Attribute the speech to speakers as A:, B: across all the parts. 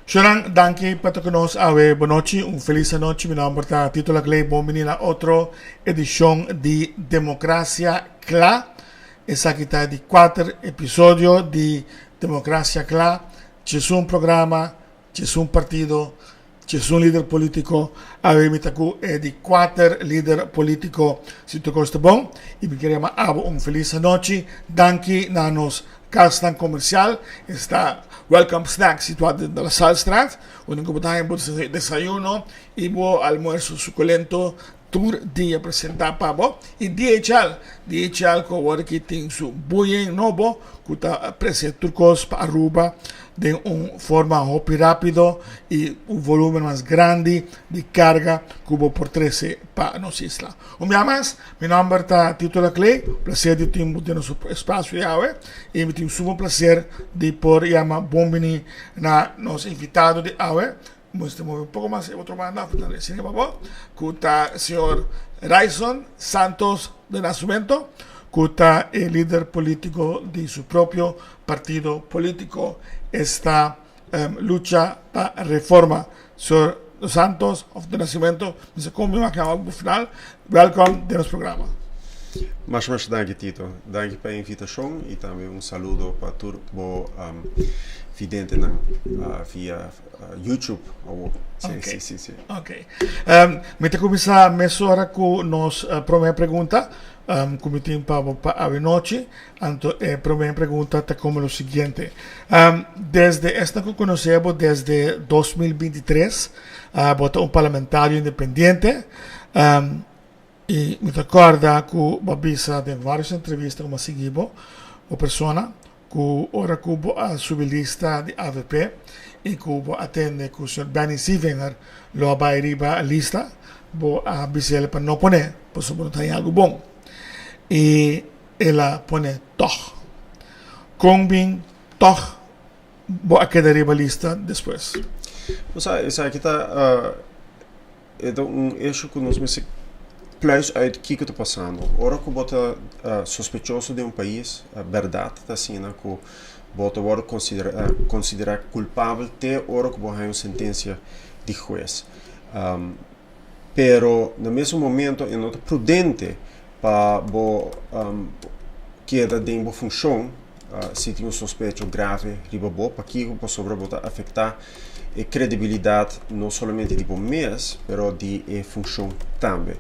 A: Shorang, danke para que nos ave boa noite, feliz noite. Meu nome é Tito Laclay, bom menino a outra edição de Democracia Clá. Essa aqui está de 4 episódios de Democracia Clá. É um programa, é um partido, é um líder político. A ver, é de 4 líderes políticos, se tu gosta bom. E me queremos ave feliz noite. Danke na nos Castan comercial. Está Welcome Snack situado en la Salstraat, donde encontramos desayuno y almuerzo suculento, tour dia presentar para vos. Y DHL que ahora que tiene su buyen novo, que está precio turcos para Aruba, de una forma muy rápido y un volumen más grande de carga que hubo por 13 para nos isla. Un día más, mi nombre es Tito Laclay, placer de tener nuestro espacio y me tengo un placer de poder llamar bombini na nos invitados de hoy. Vamos a mover un poco más, otro más, que está el señor Raison Santos de Nascimento, que está el líder político de su propio partido político, esta lucha para reforma. Señor Santos de Nascimento, me se come uma acaba no final. Welcome de nosso programa.
B: Mas danke, Tito. Danke pela invitação e também saludo para todos vidente via YouTube.
A: Sim. Ok. Me começar a hora com nossa primeira pergunta. Como tem para a noite, então a primeira pergunta é como o seguinte. Desde esta que conhecemos, desde 2023, bota parlamentário independente. E me recorda que o Bisa tem várias entrevistas como seguimos, a pessoa que ora cubo a subilista de AVP e cubo atende que o senhor Benny Sievenger lo vai riba a lista, bo a Bisa para não poner, por isso não tem algo bom. E ela põe toch. Combin toch, bo a quedar riba a lista depois.
B: Isso aqui está um eixo que nos plus uit o que está passando. Ora que bota suspeitoso de um país, verdade, está assim, que bota agora considerar culpável até hora que vai uma sentença de juiz. Pero no mesmo momento é nota prudente para queda de uma função se tem um suspeito grave riba bo para que o sobre bota afetar a credibilidade não somente de bom mês, pero de função também.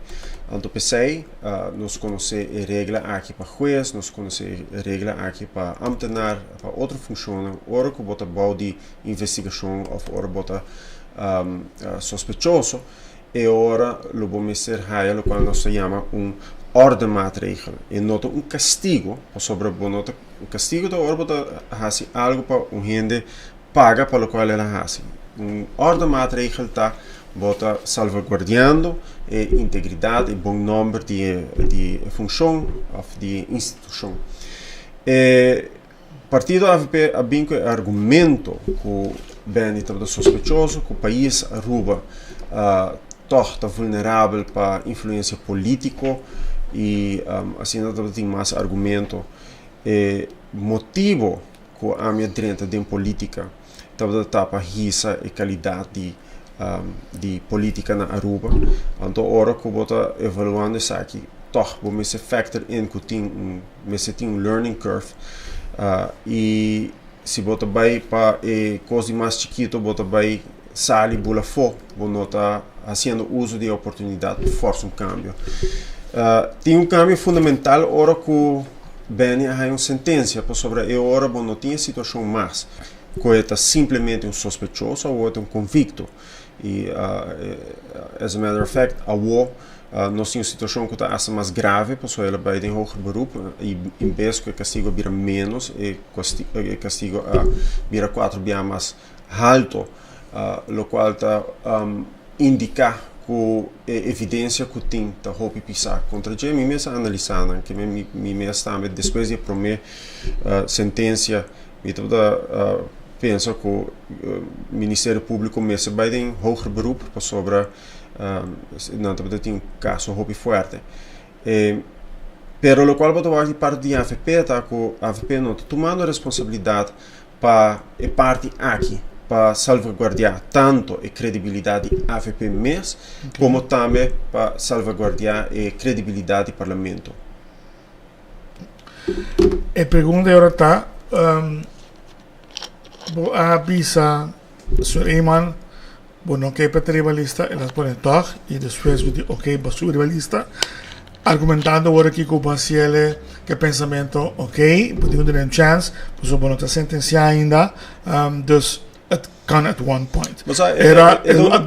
B: Então, pensei, nós conhecemos a regra aqui para juiz, nós conhecemos a regra aqui para ambtenar, para outra função, ora que bota bom de investigação ou ora bota suspeitoso, e ora lo vamos ser raia, lo qual nós chama ordemaatregel, e nota castigo, sobre nota castigo da ora bota hasi algo para gente paga para o qual ela hasi. Ordemaatregel está bota salvaguardando a integridade e bom nome de função ou de instituição. Partido AVP a bem argumento que bem está suspeitoso que o país Aruba está vulnerável para influência política e assim não tem mais argumento motivo que a minha direita de política está para risa e qualidade de política na Aruba. Então, ora que eu estou evaluando isso aqui, toch, vou me factor in que tem learning curve e se bota bem para coisa mais chiquito, bota bem sali bula fo, vou notar fazendo uso de oportunidade de força cambio. Tem cambio fundamental ora que bem há uma sentença sobre a hora não tinha situação mais que é simplesmente suspeitoso ou é convicto. E, as a matter of fact, nós temos uma situação que está mais grave, porque ela vai em hoger beroep, e em vez que o castigo vira menos, e o castigo vira 4 vezes mais alto, o qual está indica que a evidência que tem da roupa pisar contra ele, me mesmo analisando, que me mesmo também depois de primeira sentença, me toda penso que o Ministério Público mesmo vai em hoger beroep sobre não tem um caso muito forte. Pero lo qual botou aqui parte de AFP tá que a AFP não está tomando responsabilidade para a parte aqui para salvaguardar tanto a credibilidade da AFP MES, como também para salvaguardar a credibilidade do parlamento.
A: A pergunta agora está, vou avisar o Sr. Eman, não quer para rivalista, elas podem toch, e depois vou dizer, ok, para o rivalista, argumentando agora aqui com o Baciele, que pensamento, ok, podemos dar uma chance, mas não está sentenciado ainda, dus het kan at one point.
B: Mas é uma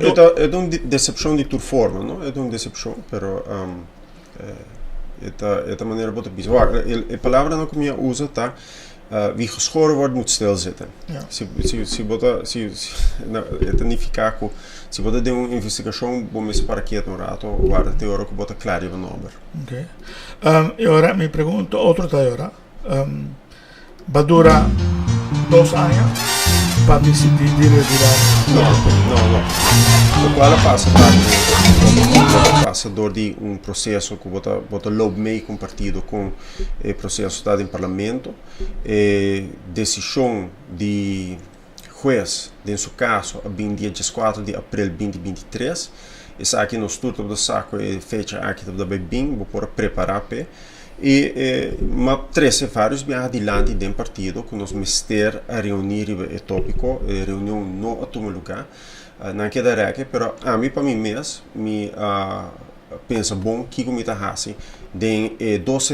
B: decepção de toda forma, não? É uma decepção, pero é maneira de pensar. A palavra que eu uso está wie geschoren wordt moet stilzitten.
A: Ja.
B: Het niet ficar com se bota de uma investigação bom me para que no rato guarda te ora que bota claro o número.
A: Okay. E ora mi pergunto outro tá agora. Va dura 2 anos para decidir de retirar.
B: Não. O qual passa door de processo que bota loop mee com partido com o processo estado em parlamento, decisão de juez, em seu caso, a dia 14 de abril de 2023, essa aqui no estudo do saco é fecha aqui do bem, vou por preparar pe mas três vários bem adiante do partido que nos mister a reunir o tópico, reunião não a tomar lugar, não queda reque, pero a mim para mim mesmo me pensa bom que como está assim tem dois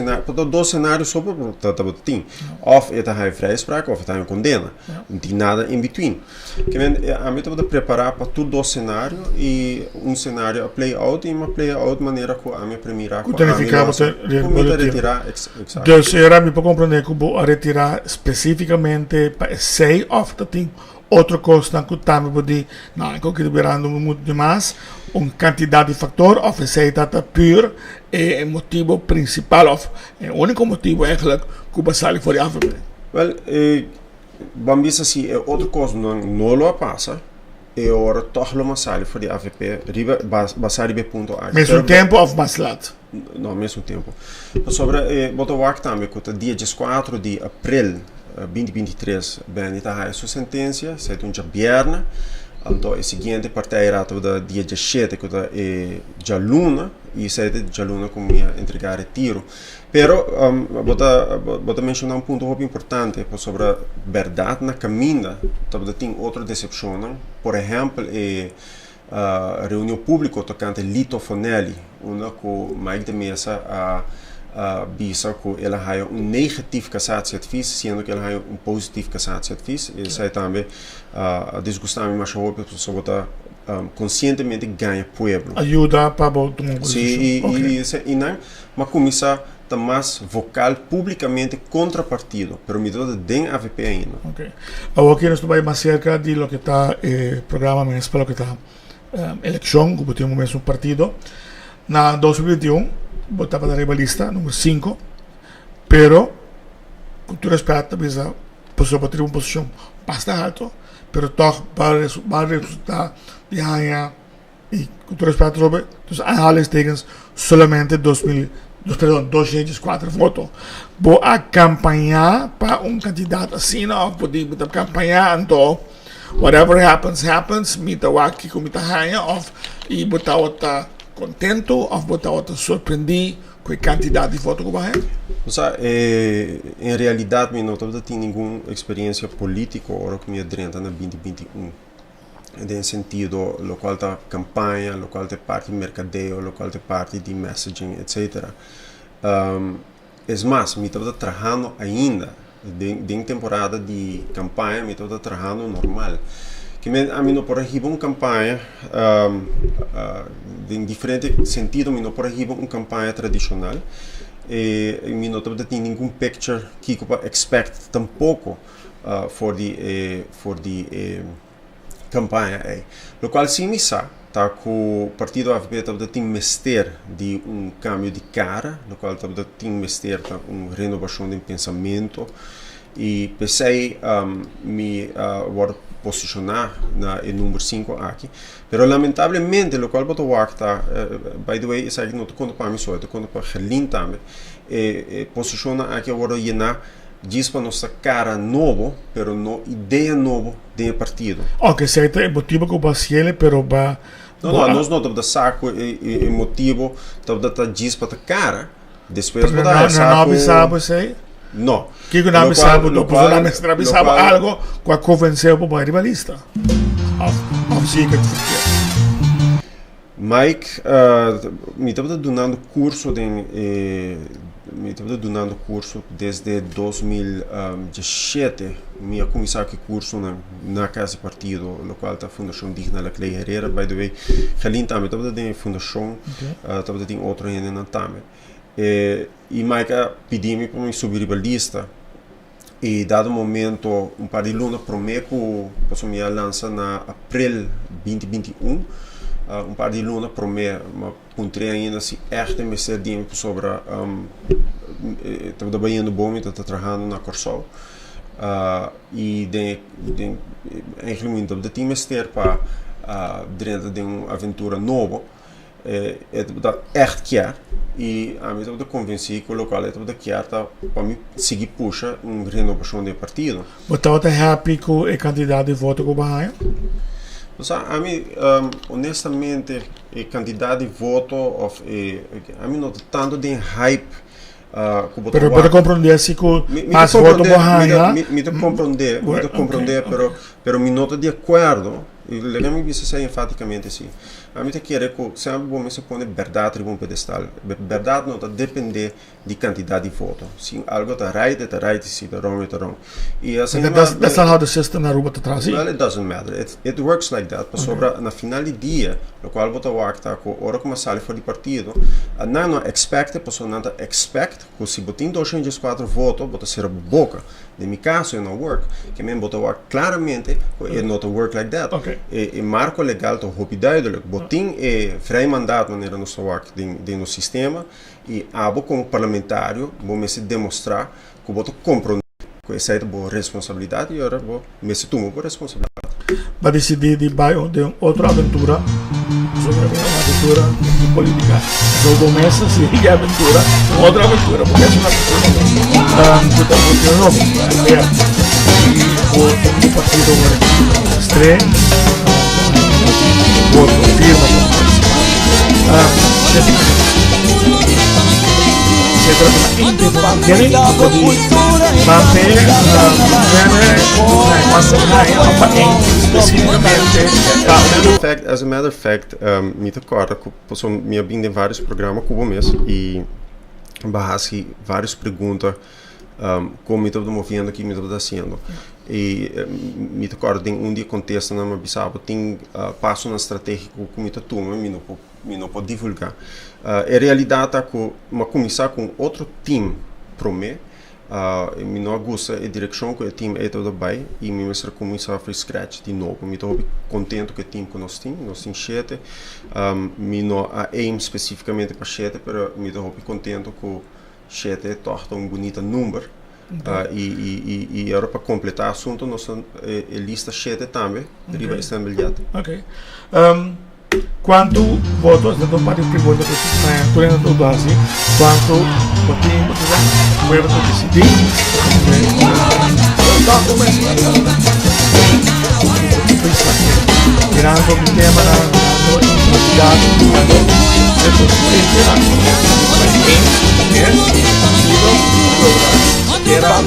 B: cenários sobre o tem of é a vrijspraak of é a condena não tem nada in between que a mim está preparar para tudo dois cenários e cenário a play out e uma play out maneira que a minha primeira
A: como retirar dus era me para compreender que vou retirar especificamente para sei of the thing outro coisa que também pode não é que liberando muito demais quantidade de fator of sei data pure é motivo principal of o único motivo eigenlijk que o sair fora a AFP.
B: Well, vamos dizer assim, outra coisa não lo passa e ora toch lo masali fora a AFP riba basari be ponto a
A: mesmo tempo of mais lat
B: não mesmo tempo sobre botar o acta também que dia 14 de abril 2023 bem está a sua sentença sai um dia viernes então a seguinte partida era do dia 17 que é já luna e sai de já luna como ia entregar retiro pero bota mencionar ponto muito importante sobre a verdade na caminha também tem outra decepção por exemplo a reunião pública tocante Lito Fonelli uma com Mike de Mesa bisa que ela tem negativo cassatieadvies, sendo que ela tem positivo cassatieadvies. E sai também desgostar mais sobre conscientemente ganha pueblo.
A: Ajuda para botar uma
B: posição. E não, mas começar a mais vocal publicamente contra partido, pero me dá den AVP ainda.
A: Ok. Agora aqui nós estamos mais cerca de lo que está programa mesmo para lo que está eleição, que temos mesmo partido. Na 2021 votava da rivalista número 5, pero com todo respeito, bisa pessoa para ter uma posição bastante alta, pero toch para resultar de ganhar e com todo respeito sobre os aanhalingstekens solamente 204 votos. Vou acompanhar para candidato assim, não poder acompanhar, então whatever happens, mita waki com mita ganha, of e botar outra contento ou botar surpreendido com a quantidade de votos que vai ter?
B: Em realidade, eu não tenho nenhuma experiência política agora que me adrenta na 2021. Em sentido, local da campanha, local da parte de mercadeio, local da parte de messaging, etc. Mas, eu estou trabalhando ainda, em temporada de campanha, eu estou trabalhando normal. Que a mim não por aqui uma campanha em diferente sentido, não por aqui uma campanha tradicional e mim não tem nenhum picture que eu expect tampouco for the campanha o qual sim me sabe tá que o partido AFP tem mister de cambio de cara, no qual tem mister renovação de pensamento e pensei me posicionar na número 5 aqui, pero lamentavelmente o qual botou acta, by the way, isso aqui não estou conto para mim só, estou conto para Gerlin também, posiciona aqui agora llenar gispa nossa cara novo, pero no ideia novo do partido.
A: Ok, certo, é motivo que o ciele, pero ba...
B: Nós não estamos saco e motivo, estamos da gispa da cara, depois
A: Não
B: saco...
A: sabe, sei?
B: Não.
A: Que não sabe, não sabe algo que a convenceu para o rivalista. Zeker.
B: Mike, me estava dando curso desde 2017. Me começar que curso na casa partido, no qual está a Fundação Digna da Clay Herrera. By the way, Galin também estava dentro da fundação, estava dentro outro ainda também. E Mike pediu-me para me subir rivalista. E dado momento, par de luna prometo que eu me lança na abril 2021. Par de luna prometo, mas puntrei ainda se echt me ser dime sobre estava trabalhando bom, estava trabalhando na Corsol. E eigenlijk de team ster para dentro de uma aventura nova. Dat echt quer e a mim estava convencido que o local estava quer para me seguir puxa renovação do partido.
A: Você estava happy com o candidato de voto que vai?
B: A mim, honestamente, o candidato de voto, a mim não tanto de hype.
A: Pero para compreender se que mais voto vai
B: me compreender, pero me nota de acordo. E legal me disse enfaticamente assim. A mim te quer que sempre bom se põe verdade em um pedestal. Verdade não depende de quantidade de voto. Se algo está right, se está wrong, wrong. E assim.
A: That's not how the system na Aruba está
B: well, it doesn't matter. It works like that. Okay. Sobre na final de dia, no qual vota wakta com hora como sale for de partido, não expect, pessoa não expect que se botin 204 votos, bota ser a boca. De meu caso, it não work. Que me bota work claramente, it not work like that.
A: Okay.
B: E marco legal to hopi duidelijk. Botin vrij mandato maneira no work no sistema e abo como parlamentário, vou se demonstrar que boto compromisso com essa boa responsabilidade e agora vou me se tomo por responsabilidade.
A: Vai decidir de outra aventura sobre uma aventura política. Eu começo a seguir a aventura, outra aventura, porque é uma aventura nova. E o partido estreia, o firma
B: As a matter of fact, me recorda que eu me abri em vários programas como mesmo e barrasque várias perguntas como me estou movendo aqui, me estou fazendo. E me recordo de dia contexto na minha bisava tem passo na estratégia que me toma, me não pode divulgar. A realidade é que uma começar com outro time para mim, me não gosta a direção que o time é todo bem e me mostra começar a scratch de novo. Me estou contente com o time que nós temos 7, me não aim especificamente para 7, mas me estou contente com o 7 torta bonito número. E agora para completar o assunto, nossa lista 7 também, deriva esta bilhete.
A: Ok. Quanto votos do partido que vota tu lendo tudo assim, quanto votos decidir, mirando o tema na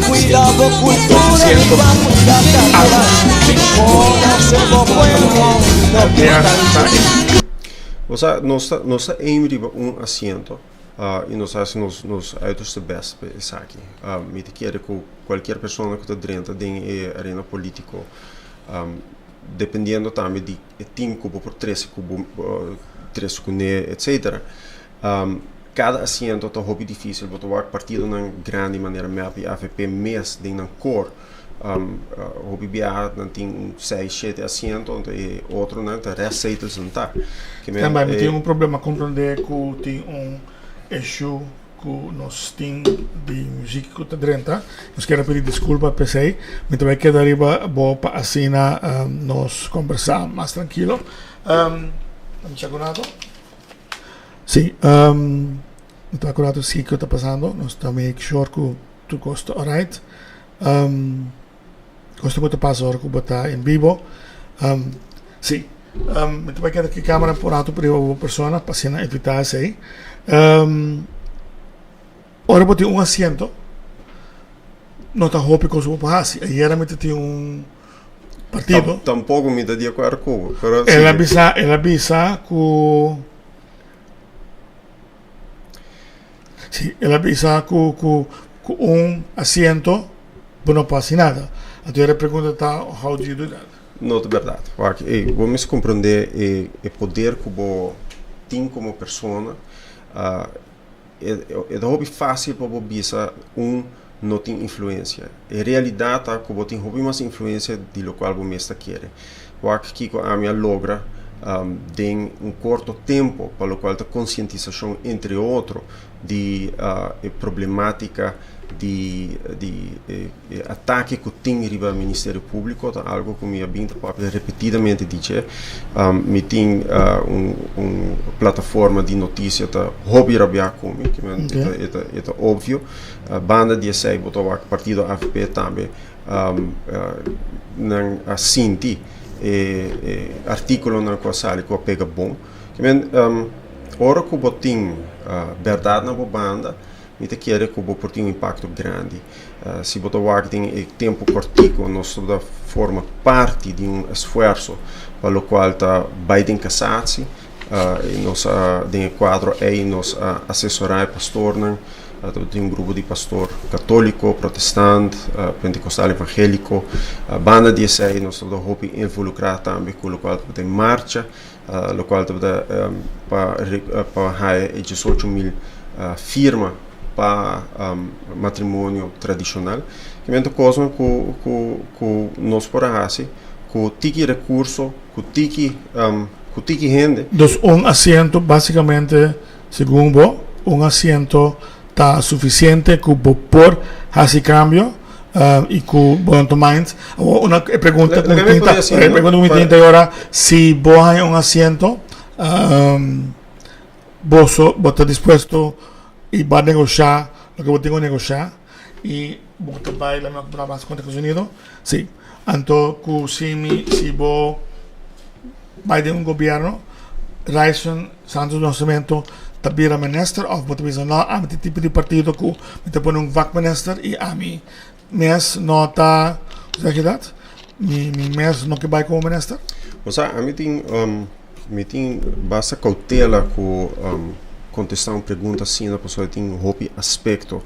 C: Cuidado cultura
B: nossa aim de assento e nós fazemos nos autos de best aqui. Me quer que qualquer pessoa que está dentro da arena política, dependendo também de 5 cubo por 3 cubo, 3 cuné, etc. Cada assento está muito difícil, porque o partido na grande maneira, a AVP mês de na cor, o BBA tem 6, 7 assentos, e outro não tem 10 assentos não tá.
A: Também tem problema compreender que tem issue que nós temos de música que está dentro. Nós quero pedir desculpa para você, mas também quedaria bom para assim nós conversar mais tranquilo. Vamos agora. Sim, não está acordado o que está passando, nós estamos make sure que tu costa, alright? Costa muito passa hora que botar em vivo. Sim. Muito bem que a câmera por alto para a pessoa, para evitar isso aí. Ora botar assento. Não está roupa com o passe. Aí era muito tinha partido.
B: Tampouco me dá de acordo com.
A: Ela avisa que sim, ela avisa que assento não passa nada. Então a pergunta está how do you do that?
B: Não é verdade. Vamos compreender o poder que você tem como pessoa. É fácil para você não tem influência. Em realidade, que você tem mais influência de lo qual você quer. Que a minha logra em curto tempo, para o qual a conscientização, entre outros, de problemática de ataque que tem riba ao Ministério Público, algo que me abinta repetidamente dizer, me tem uma plataforma de notícia da hobby rabiar comigo, que é óbvio, banda de sei botou o partido AFP também não assinti artículo na qual sale que pega bom, que ora que botin verdade na banda me te quer que o tem um impacto grande. Se botar o tem tempo curtico, nós forma parte de esforço para o qual está Biden casado, nós tem quadro aí nós assessorar pastor, tem grupo de pastor católico, protestante, pentecostal evangélico, banda de aí nós estamos involucrar também com o qual tem marcha, o qual para 18.000 firma para matrimônio tradicional, que é uma coisa que nós podemos que tiki recurso, que tiki gente.
A: Então, assento, basicamente, segundo assento está suficiente que por esse cambio e que bom tomar. Uma pergunta que me tinta agora, se você tem assento, você está disposto e vai negociar o que eu tenho que negociar e você vai lá mais com os Estados Unidos? Sim. Então, se você vai de governo, Raison, Santos Nascimento, também minister, ou você diz, não, há um tipo de partido que você põe minister e a mim, mas não está, sei que dat? Mas não que vai como minister?
B: Mas a mim tem basta cautela com contestar uma pergunta assim, a pessoa tem um aspecto,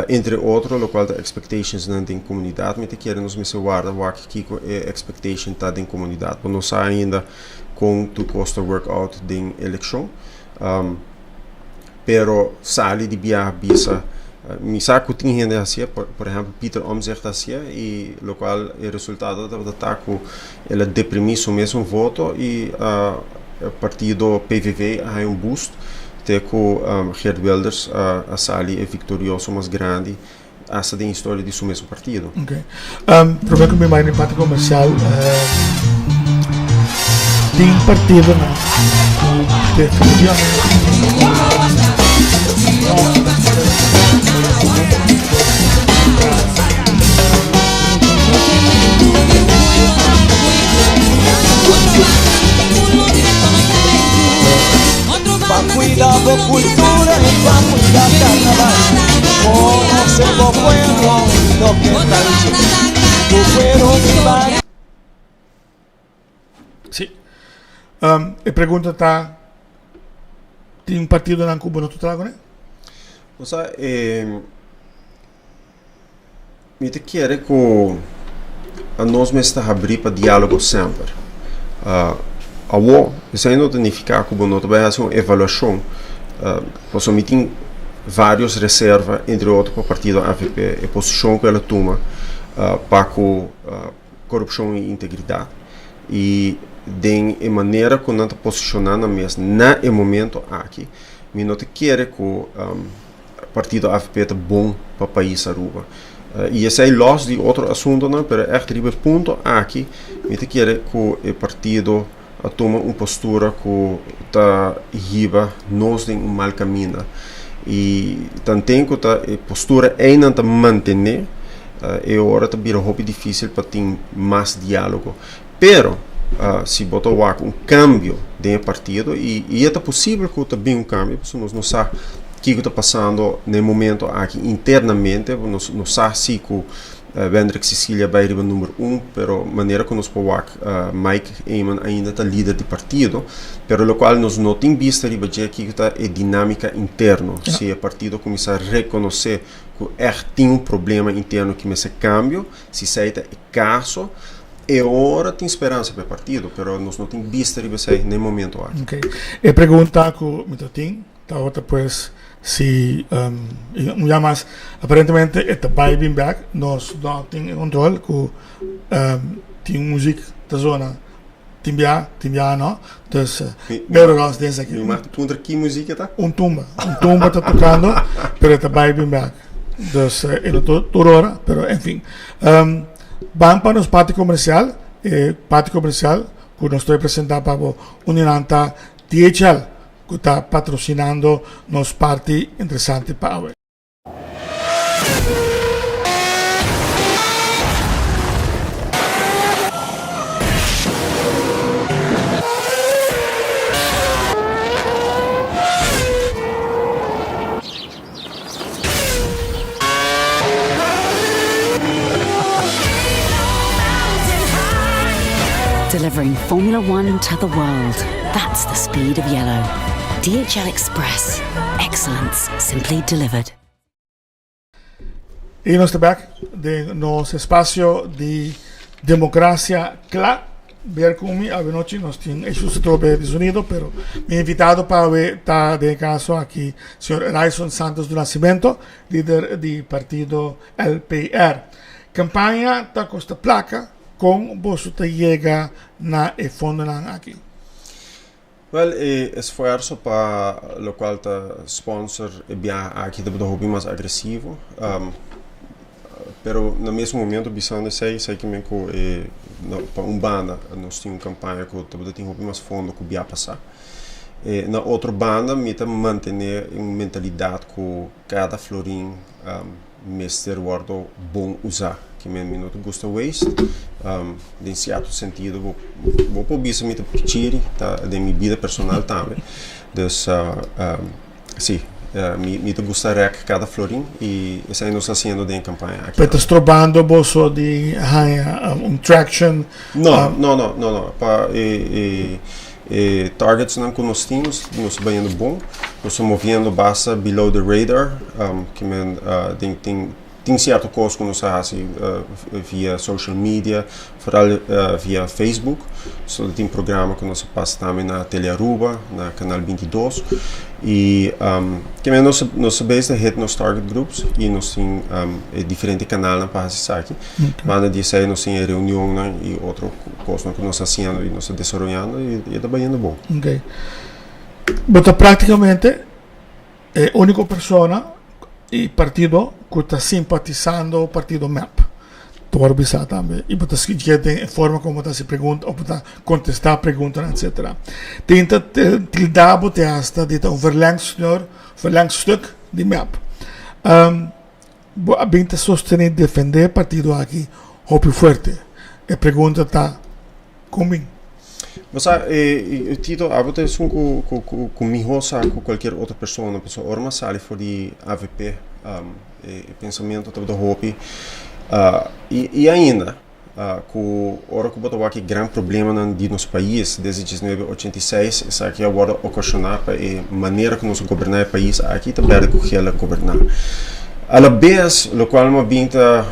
B: entre outros, o qual da expectations não tem comunidade, mas querem nos me guarda o que é expectation tá em comunidade, para não sair ainda com tu costa workout de eleição, pero sali de biar bisa, me saco tem gente assim, por exemplo, Peter Omtzigt assim, e o qual é resultado da ataque, ele deprimiu o mesmo voto e o partido PVV há um boost. Com Geert Wilders a sali é vitorioso mais grande essa da história de seu mesmo partido.
A: Ok. Provavelmente me vai no parte comercial tem partido
C: para cuidar da cultura e para cuidar do carnaval. Como se lo puedo, lo que tal tu cuero me va.
A: Sim. A pergunta está, tem partido na Cuba no total, né?
B: O sea, me te quer que a nós me está abrir para diálogo sempre. Isso aí não significa que não vai fazer uma avaliação. Posso emitir várias reservas, entre outros, para o partido AFP, a posição que ela toma para a corrupção e integridade. E de maneira que não está posicionando mesmo no momento aqui, me não te quer que o partido AFP é bom para o país Aruba. E esse é los de outro assunto, não, mas é que ponto aqui, me te quer que o partido toma uma postura que está riba nós em um mal caminho e também que a postura ainda está manter é hora de virar hobby difícil para ter mais diálogo, pero se botar um cambio dentro do partido e é possível que tenha um cambio, porque nós não sabemos o que está passando no momento aqui internamente, nós não sabemos se Wendrik Cecilia vai arribar número 1, pero maneira que nós podemos Mike Eyman ainda está líder do partido, pero o qual nós não temos visto arribar que está a dinâmica interna, se o partido começar a reconhecer que tem um problema interno que esse cambio, se aceita o caso, é hora tem esperança para o partido, pero nós não temos visto arribar no momento aqui.
A: Okay. E pergunta que eu tenho, tá outra pues si ya más aparentemente esta vibing back nós não tem controle que tem música da zona timbia não dus pero nós temos aqui
B: que música tá
A: tumba tá tocando pero esta vibing back dus é toda hora pero enfim vamos para os parte comercial que nós estou apresentando para Uninanta DHL que está patrocinando nos parte interessante para hoje.
D: Delivering Formula One to the world. That's the speed of yellow. DHL Express. Excellence simply delivered.
A: E nós estamos back de nosso espaço de democracia clara. Ver comigo a noite nós temos isso se trobe desunido, pero me invitado para ver tá de caso aqui senhor Raison Santos do Nascimento, líder do partido LPR. Campanha tá costa placa com você chega na e fundo aqui.
B: Well, esforço para o qual está sponsor é bem aqui de hobby mais agressivo, pero no mesmo momento bisando sei que me para banda nós temos campanha que tem hobby mais fundo que bia passar. Na outra banda me tá manter uma mentalidade que cada florim mestre guardo bom usar, que me minuto gosta waste, em certo sentido vou pôr isso me pedir tá de minha vida personal também, então sim me gosta rec cada florim e isso aí nós fazendo de campanha aqui.
A: Estás trobando bolso de traction?
B: Não, para targets não que nós temos bem bom, nós estamos movendo basta below the radar, que tem certo custo que nós fazemos via social media, via Facebook, tem programa que nós passa também na Tele Aruba, na canal 22 e que nós sabemos de nos target groups e nós temos diferentes canais na página aqui, mas de sair nós temos reunião e outro coisa que nós fazendo e nós desenvolvendo e está bem bom.
A: Okay. Mas praticamente é a única pessoa e partido que está simpatizando o partido MAP. Estou bisa também. E para escrever a forma como está se pergunta, ou para contestar perguntas, etc. Tenta te dar bote hasta de um verlengstuk de MAP. Bem sostener defender o partido aqui, hopi forte. A pergunta está comigo.
B: Você Tito, a bote comigo com qualquer outra pessoa, orma sale for de AVP, pensamento do hopi, e ainda, com ora que botou aqui grande problema no nosso país desde 1986, isso aqui agora ocasionar para a maneira que nós governar o país aqui também que ela governar. A la vez, o qual me pinta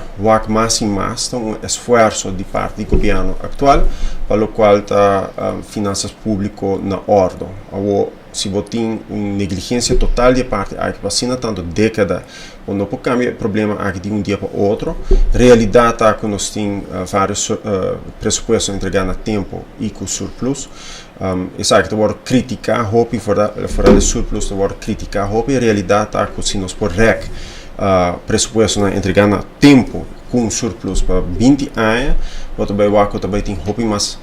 B: mais e mais um esforço de parte do governo atual, para o qual está finanças públicas na ordem. Se você tem negligência total de parte aqui, vacina tanto década, não pode cambiar o problema aqui de dia para outro. Realidade está que nós temos vários pressupostos entregados a tempo e com surplus. Isso aqui está criticar a roupa e fora do surplus está criticar a roupa. A realidade está que se nós podemos pressuposto entregar a tempo com surplus para 20 anos, também tem roupa mais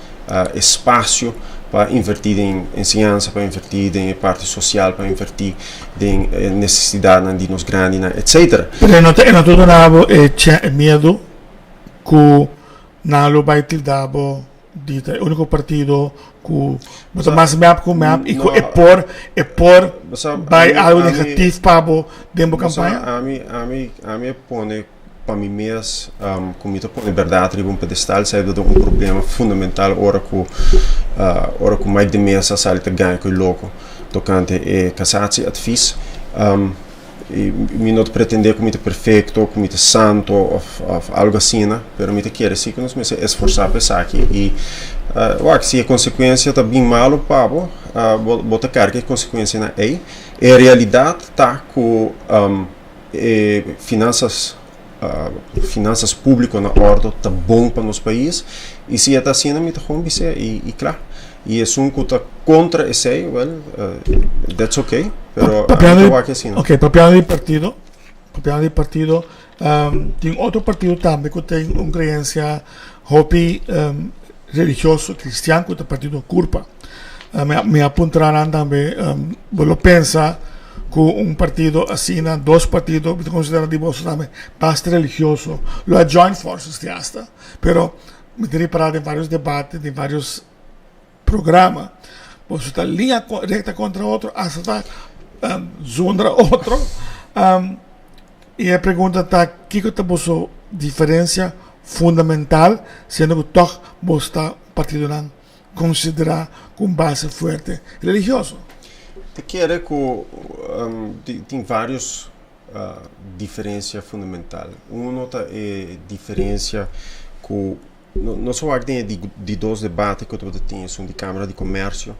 B: espaço para invertir em ensinança, para invertir em parte social, para invertir em necessidade de nos grandes, etc.
A: Pero não todo nabo tinha medo que nalo vai te dabo dito o único partido que mas mais map com map e é por vai algo negativo para o dentro da campanha.
B: A mim põe para mim mesmo, como eu põe verdade em um pedestal, sai de um problema fundamental ora que mais de mesa sai de ganhar com o louco tocante é casar-se advies. Me não pretender como perfeito, como santo ou algo assim, né? Pero me quer sim que nós me esforçar para isso aqui e se a consequência está bem malo, pabo, bota carga que consequência na é a realidade tá com finanças públicas na ordem tá bom para nosso país e se está assim, me tá bom e claro. E é um que está contra esse, well, that's okay, pero
A: papel de partido, tem outro partido também que tem uma crença hobby religioso cristiano, que é o partido Curpa. Me apontarán também, vou pensar que partido assim, dois partidos, considerados também bastante religioso, lo joint forces de hasta, pero me teria parado em vários debates, de vários programa, você está linha reta contra outro, hasta contra outro, e a pergunta está, que é a diferença fundamental, sendo que todo você está partido não considerar com base forte religioso?
B: Te quero que tem várias diferenças fundamentais. Uma é diferença que não só tem de dois debates que eu tenho são de Câmara de Comércio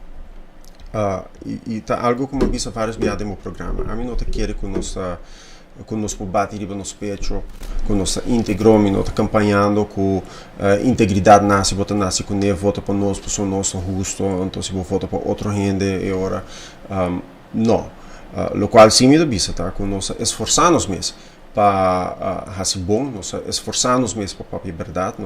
B: e tá algo como eu vi várias vezes no programa. A mim não te quero que nós bate riba no pecho, que nós integramos, nós campanhando com integridade nasce, vota nasce com nem vota para nós, pessoa nosso justo, então se vou votar para outra gente e ora não. Lo qual sim me debisa, tá? Que nós esforçamos mesmo para fazer bom, nós esforçamos mesmo para a verdade,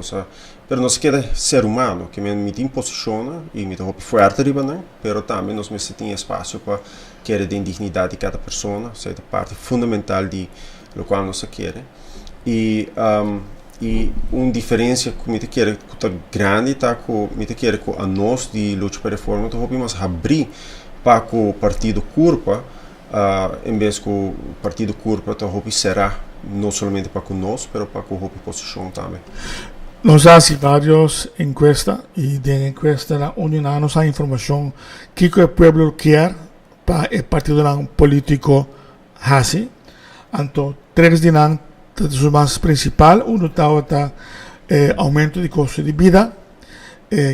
B: pero nós quer ser humano, que me tem posiciona e me tem forte riba, né? Pero também nós me tem espaço para querer a dignidade de cada pessoa, isso é parte fundamental de lo qual nós quer. E uma diferença que me quer que tá grande, tá que me quer que a nós de luta para reforma, então vamos abrir para o partido Curpa. Em vez que o partido Curpa será não somente para conosco, mas para a oposição também.
A: Nós há várias encuestas e de encuesta na União nos há informação que o povo quer para o partido político assim. Então, três de nós os mais principais, está aumento de custo de vida,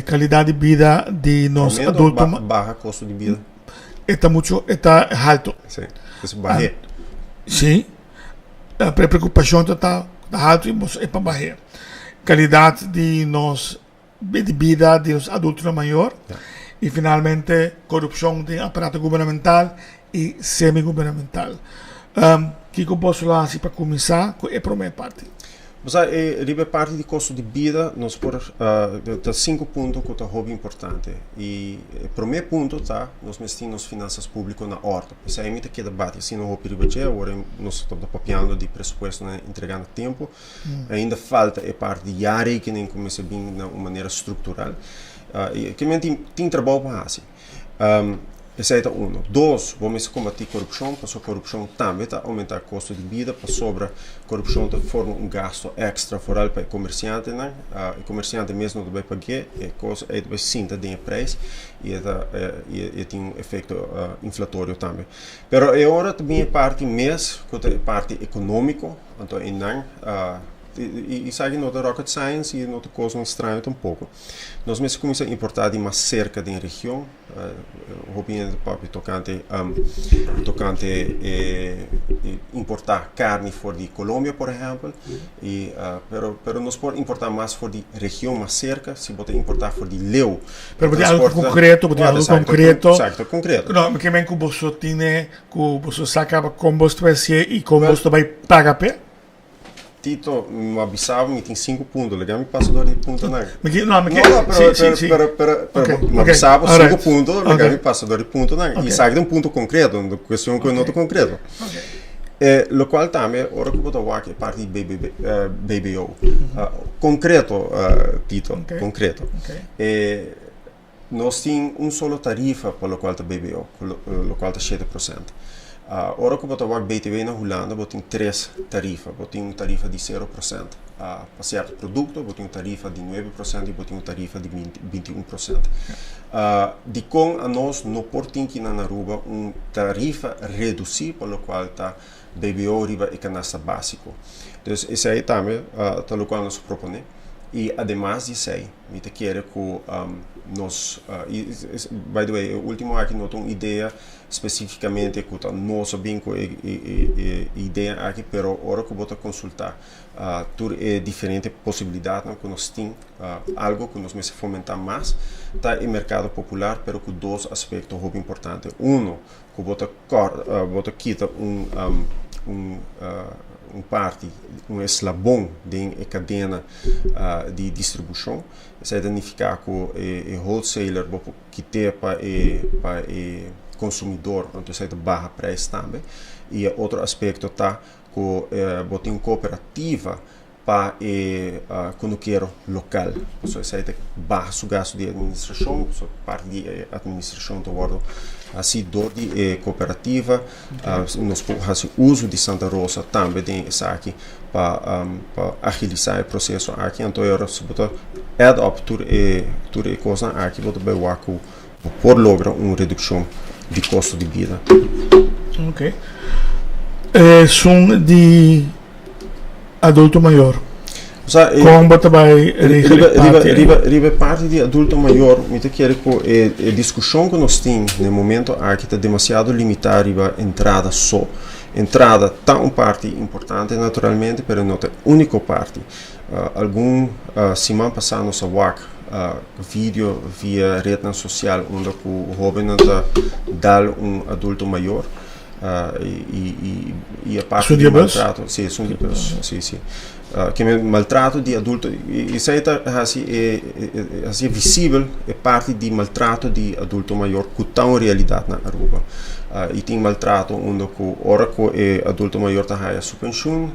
A: qualidade de vida de nós adultos.
B: Barra custo de vida.
A: Está alto.
B: Sim, isso barrer.
A: Sim, a preocupação está alto e é para barrer. Qualidade de vida de los adultos maior e finalmente corrupção de aparato governamental e semi-governamental. Que eu posso falar assim para começar com a primeira parte?
B: Mas a parte de custo de vida, nós por 5 pontos que é muito importante. E o primeiro ponto tá, nós temos finanças públicas na ordem. Isso aí é muito que debate, assim não vou pedir agora nós estamos papiando de pressuposto, entregando tempo. Ainda falta a parte de área que nem começa bem de uma maneira estrutural. E que tem trabalho para assim. Esse é um. Dois, vamos combater corrupção, porque a corrupção também está aumentando o custo de vida, para sobra corrupção forma um gasto extra fora para o comerciante, né? O comerciante mesmo não vai pagar, ele vai sentir de preço e tem um efeito inflatório também. Mas é hora também a parte mesmo, que é a parte econômica, então e sabe não é rocket science e não é coisa estranha um pouco. Nós mesmo começamos a importar de mais cerca da região, opinião papi tocante importar carne fora de Colômbia, por exemplo, e pero nós podemos importar mais fora de região mais cerca, se botar importar fora de Leu.
A: Pero pode algo concreto,
B: Exato, concreto.
A: Não, que bem que você tem, que você saca composto e composto vai pagar pé?
B: Tito, me avisava que tem 5 pontos, legal? Me passa de ponto não. Me avisava 5 pontos, legal? Me passa de ponto não. E sai de ponto concreto, uma questão que não é concreto. Lo qual também, ora que eu vou aqui a parte de BBO. Concreto, Tito, concreto. Nós temos solo tarifa para o qual está BBO, o qual está 7%. Ora que eu vou BTW na Holanda, eu tenho 3 tarifas. Eu tenho uma tarifa de 0% para certo produto, eu tenho uma tarifa de 9% e eu tenho uma tarifa de 21%. De com a nós, no portinho aqui na Aruba, uma tarifa reduzida, para o qual está BBO riba e canasta básico. Então, esse aí também, para o qual nós propomos. E, además disso aí, me te quer que nós, by the way, o último aqui nós temos uma ideia especificamente que nós sabemos que ideia aqui, mas agora que eu vou consultar, tudo é diferente possibilidade que nós temos, algo que nós vamos fomentar mais, está em mercado popular, mas com 2 aspectos muito importantes. Um, que eu vou quitar parte, eslabão da cadeia de distribuição, isso significa que o wholesaler que tem para o consumidor, então é de baixa preço também. E outro aspecto está que tem uma cooperativa para o conduqueiro local. Isso é de baixo gasto de administração, parte de administração do bordo. Assim, dor de cooperativa, nós fazemos uso de Santa Rosa também tem isso aqui para agilizar o processo aqui. Então, eu vou add-up tudo e coisa aqui, vou por lograr uma redução de custo de vida.
A: Ok. São de adulto maior. Como você vai
B: riba parte de adulto maior, me te quero que a discussão que nós temos no momento aqui está demasiado limitada riba entrada só. Entrada está uma parte importante naturalmente, mas não é a única parte. Semana passada nós WAC vídeo via rede social onde o jovem dá adulto maior. E a parte de maltrato, sim, sim. Que é maltrato de adulto, isso aí é visível, é parte de maltrato de adulto maior que está em realidade na Aruba. E tem maltrato onde ora que o adulto maior está a sua pensão,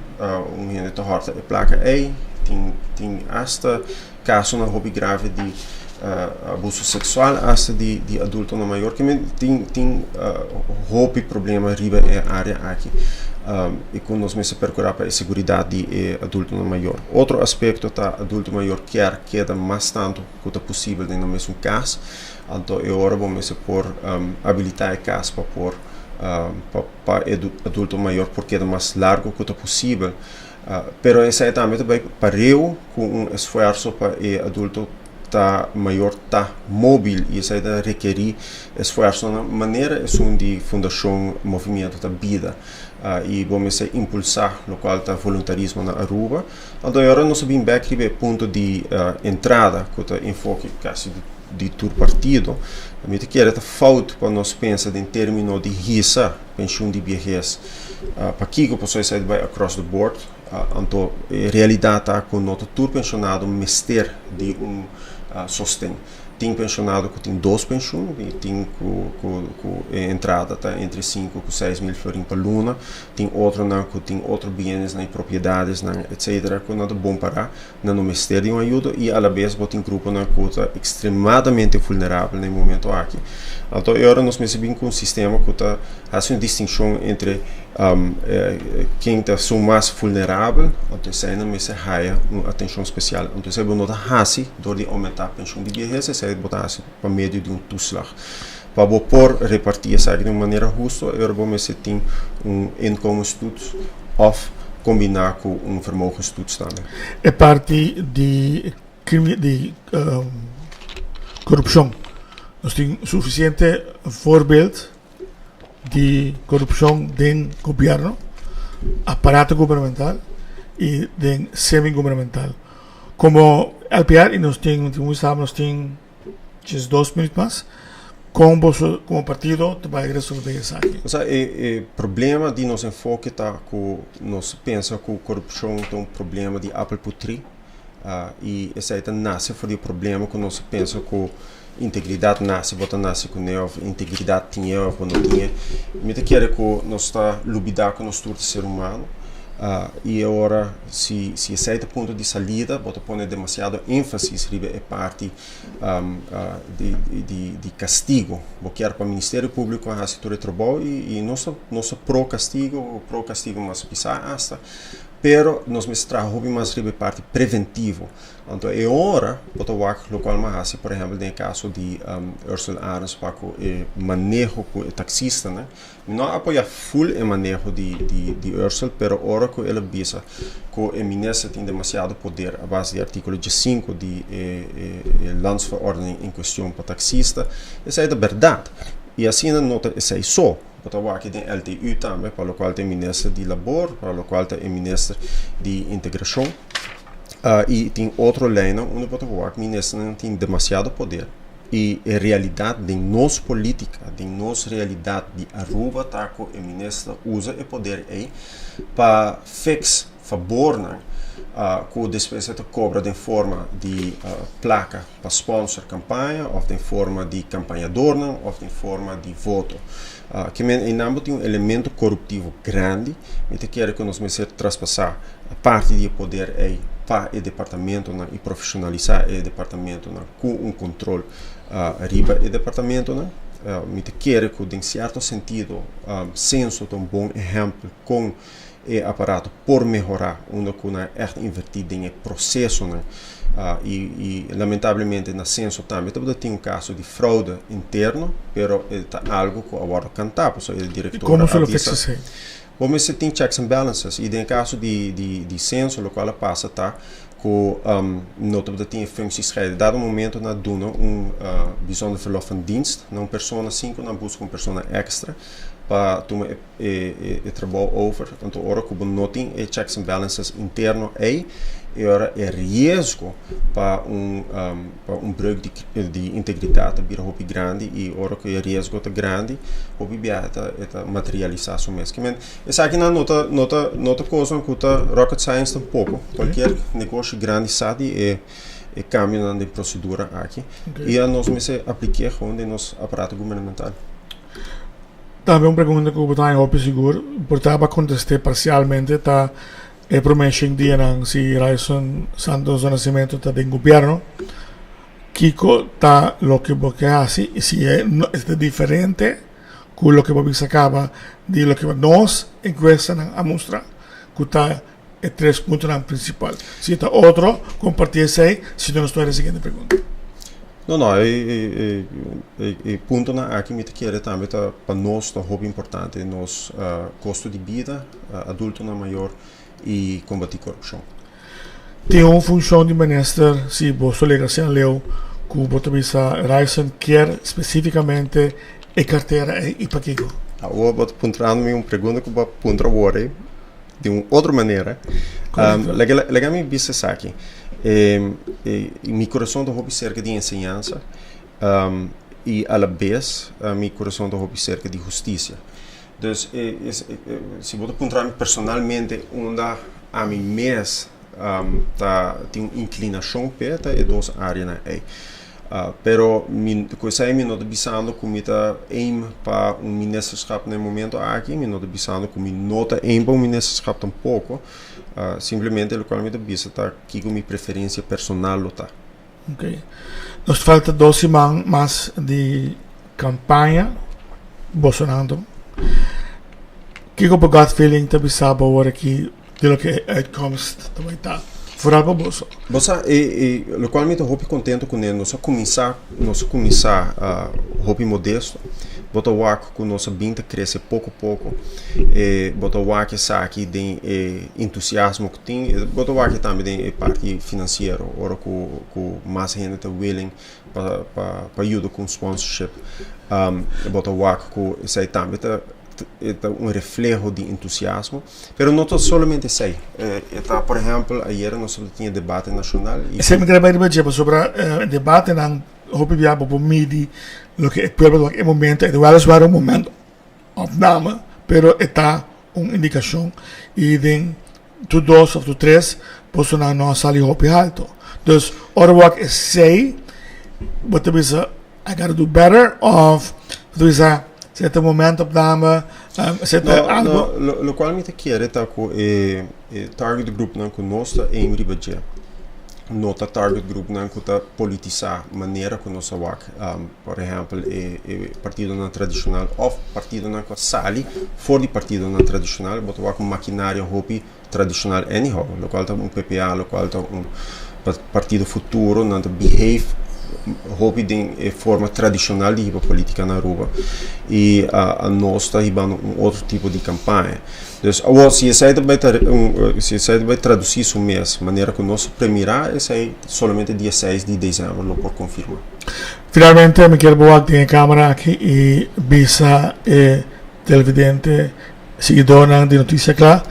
B: gente está horta a placa aí, tem hasta caso na hobby grave de abuso sexual hasta de adulto no maior que tem hobby problema riba é área aqui. E quando nós vamos procurar para a segurança de adulto no maior. Outro aspecto está adulto maior queda mais tanto quanto possível no mesmo caso. Então, agora vamos por habilitar a casa para adulto maior por queda mais largo quanto possível. Pero essa é também para eu com esforço para adulto maior está móvel e isso requer esforço na maneira de fundação movimento da vida e vamos impulsar o qual está voluntarismo na Aruba. Então agora nós sabemos que o ponto de entrada que está enfoque quase de todo partido a gente quer falta para nós pensar em termos de risa pensão de vejez para que pessoas saem vai across the board. Então a realidade está com nosso todo pensionado mester de sostém. Tem pensionado que tem 2 pensões e tem entrada tá entre 5 e 6 mil florins por luna. Tem outro que tem outros bens na propriedades, etc. Que não é bom para não mester de uma ajuda e a la vez tem grupo que está extremamente vulnerável no momento aqui. Então agora nós recebemos um sistema que faz uma distinção entre quem está mais vulnerável, então se ainda me se raia uma atenção especial. Então se não está de aumentar a pensão de vejez, se botar para meio de toeslag. Para por repartir essa de uma maneira justa, agora vamos ter income estudos of combinar com vermogen estudos também.
A: É parte de corrupção. Nós temos suficiente voorbeeld de corrupção do governo, aparato governamental e do semi-governamental. Como LPR, e nós temos 2 minutos mais, como partido te vai resolver isso aqui.
B: O sea, o problema de nosso enfoque está com nós pensa que a corrupção é um problema de apple putri e esse aí nasce por o problema que nós pensa que integridade nasce com neo integridade tinha ou não tinha. Me te quer que nós está lubidar com nós todo ser humano. E agora, se esse é o ponto de saída, bota põe demasiado ênfase sobre a parte de castigo. Porque para o Ministério Público a setor de trabalho e nós pró-castigo, mas pisar hasta. Pero nós me trabalhamos mais sobre a parte preventivo. Então, é hora, bota o local mais por exemplo, no caso de Ursula Arens, para o manejo com o taxista, né? Não apoia full o manejo de Ursula, pero hora que ela visa que o ministro tem demasiado poder a base do artigo 5 de landsverordening em questão para taxista, isso é da verdade. E assim não nota isso é só. Porque aqui tem LTU também, para o qual tem ministro de labor, para o qual tem ministro de integração. E tem outra lei, onde o ministro não tem demasiado poder. E a realidade de nossa política, de nossa realidade de Aruba, tá, que o ministro usa o poder aí para favor, que o despesa cobra de forma de placa para sponsor campanha, ou de forma de campanhador, ou de forma de voto. Que em ambos tem um elemento corruptivo grande, e te quer que nós vamos traspassar a parte de poder aí para o departamento e profissionalizar o departamento com um controle arriba do departamento. Me te quer que, em certo sentido, senso um bom exemplo com o aparato por melhorar, onde é invertido em processo. E lamentavelmente na censo também tem um caso de fraude interno, pero é algo que agora cantar, porque o diretor
A: como se lo fixa?
B: Como se tem checks and balances e em caso de censo, o qual passa tá que nota tem funções reais. Dado momento na duna bijzonder verlof van dienst, na persona 5 na busca persona extra para tomar o trabalho over, tanto hora que notem checks and balances interno aí e ora é risco para breuk de integridade bira hopi grande e ora que é risco tá grande hopi biata eta materialização mesmo que essa aqui na nota coisa que tá rocket science um pouco qualquer negócio grande sabe é cambio na procedura aqui e a nós me se aplicar onde nos aparato governamental.
A: Também uma pergunta que eu botar em hopi seguro portava contestar parcialmente tá e promessi di si Raison Santos Nascimento está del gobierno Kiko está lo que vos hace y si es diferente con lo que vos sacaba de lo que nos encuestan a mostrar que está el 3 puntos principal si está otro compartirse si no estoy en la siguiente pregunta.
B: No, ponto aqui me quer também para nós está muito importante nos custo de vida adulto na maior e combater corrupção.
A: Tem uma função de ministro se você ligação leu que o Botavisa Raison quer especificamente a carteira e para que?
B: Eu vou pontuar-me uma pergunta que eu vou pontuar agora de uma outra maneira. Legal me disse aqui. Meu coração está muito cerca de ensinança e a la vez meu coração está muito cerca de justiça. Então, se vou apontar personalmente, onde a mim mesmo tem uma inclinação para e duas áreas aí. Pero coisa aí me não pensando como está aim para ministerskap no momento aqui, me não pensando como não está aim para ministerskap tampouco. Simplesmente o qual me pensa tá aqui com minha preferência personal tá.
A: Ok. Nos falta 2 semanas mais de campanha Bolsonaro. Que eu gut feeling te pensava agora aqui de lo que outcomes também tá fora para bolso.
B: Bolsa o qual me tô muito contente com ele. Nós começar hobby modesto. Bota o ar com nossa binta cresce pouco a pouco. Bota o ar que aqui tem entusiasmo que tem. Bota o ar que também tem parte financeira. Ora com mais gente está willing para ajudar com sponsorship. Bota o ar com isso aí também está reflejo de entusiasmo. Pero não somente isso aí. Por exemplo, ayer nós tínhamos debate nacional.
A: Você me quer dizer sobre debate na hoop ik op midi lo que espero en momento es weliswaar un momento opname pero está una indicación y den tu 2 of tu 3 posso na no sali hoop alto dus ora wat is say wat er is I gotta do better of er is certo momento opname
B: lo qual mi te chiede ta ko target group nan ko nosta Emery budget nota target group nan ko ta politizar maneira ko nossa wak por exemplo partido nan tradicional of partido nan ko sali for di partido nan tradicional bot wak maquinaria hopi tradicional anyhow lo qual ta un PPA lo qual ta un partido futuro nan ta behave hopi din forma tradicional di política na Aruba e a nossa riba um outro tipo de campanha. Dus se je vai traduzir isso mês, maneira que o nosso primeira é somente dia 6 de dezembro, lo por confirmar.
A: Finalmente me quero botar tem câmera aqui e visa televidente seguidor de notícia clara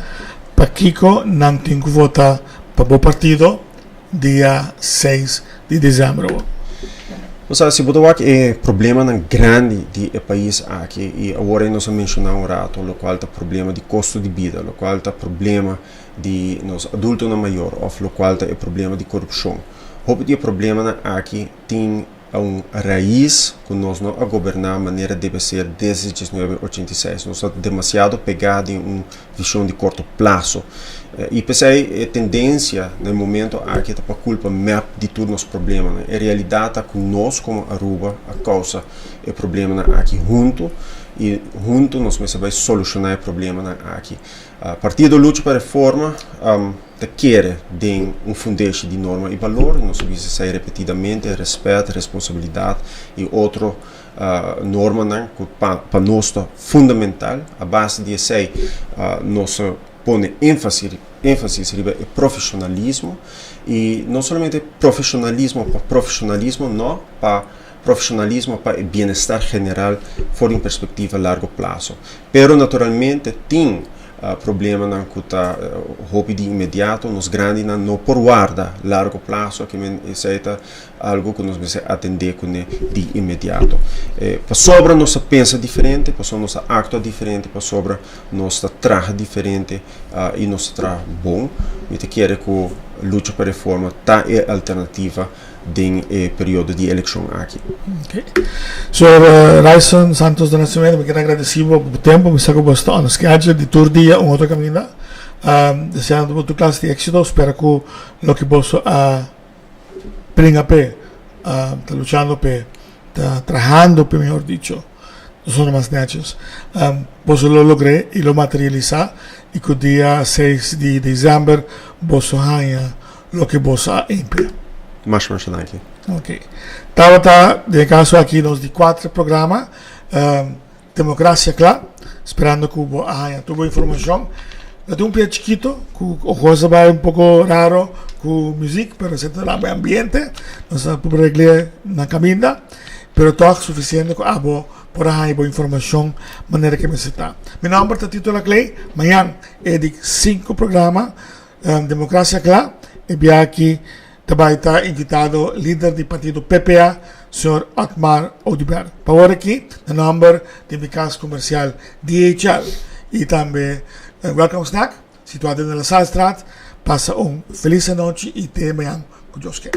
A: para Kiko não tem que votar para o partido dia 6 de dezembro.
B: Mas se botar aqui problema na grande do país aqui e agora nós mencionamos um rato, o qual tá problema de custo de vida, o qual tá problema de nos adultos na maior, ou o qual tá problema de corrupção. Hope de problema na aqui tem raiz que nós não a governar a maneira deve ser desde 1986. Nós estamos demasiado pegados em uma visão de curto prazo. E pensei a tendência no momento aqui está para culpa map de todos os problemas. Né? A realidade que nós como Aruba a causa o problema aqui junto e junto nós vamos solucionar o problema aqui. Partido Luta para a Reforma quer ter fundamento de norma e valor, nós precisamos sair repetidamente respeito, responsabilidade e outra norma que para nós é fundamental, a base de sei nós põe ênfase no profissionalismo e não somente profissionalismo para profissionalismo, não para profissionalismo para o bem-estar geral for em perspectiva a largo prazo. Pero naturalmente tem problema na kuta hopi de imediato nos grandi na no por guarda largo prazo que é algo que nós vamos atender com de imediato para sobra nossa pensa diferente para sobre nossa acto diferente para sobra nossa traje diferente e nosso traje bom e te quer que luta para reforma tá é alternativa em período de eleição aqui.
A: Okay. So, Raison Santos do Nascimento, me quero agradecer por o tempo, me saco bastante no schedule de todo dia, outra caminhada. Deseando muito classe de éxito, espero que o que posso brincar pé, está lutando pé, está trabajando pé, melhor dicho, são mais netos. Posso lo logré e lo materializar e que o dia 6 de dezembro posso ganhar o que posso empenhar.
B: Mais aqui.
A: Ok. Estava de caso aqui nos de 4 programas. Democracia, claro. Esperando que haya tuvo informação. Eu tenho um pé chiquito, que a coisa vai pouco raro com música, mas se lá bem ambiente, nós podemos arreglar na caminha, mas todo suficiente que por aí boa informação, maneira que me está. Meu nome é Tito Clay. Amanhã é de 5 programas. Democracia, claro. E aqui também está invitado o líder do partido PPA, Sr. Otmar Oudberg. Para aqui, o número de casa comercial DHL e também Welcome Snack, situado na Salstraat. Passa feliz noite e até amanhã com Deus quer.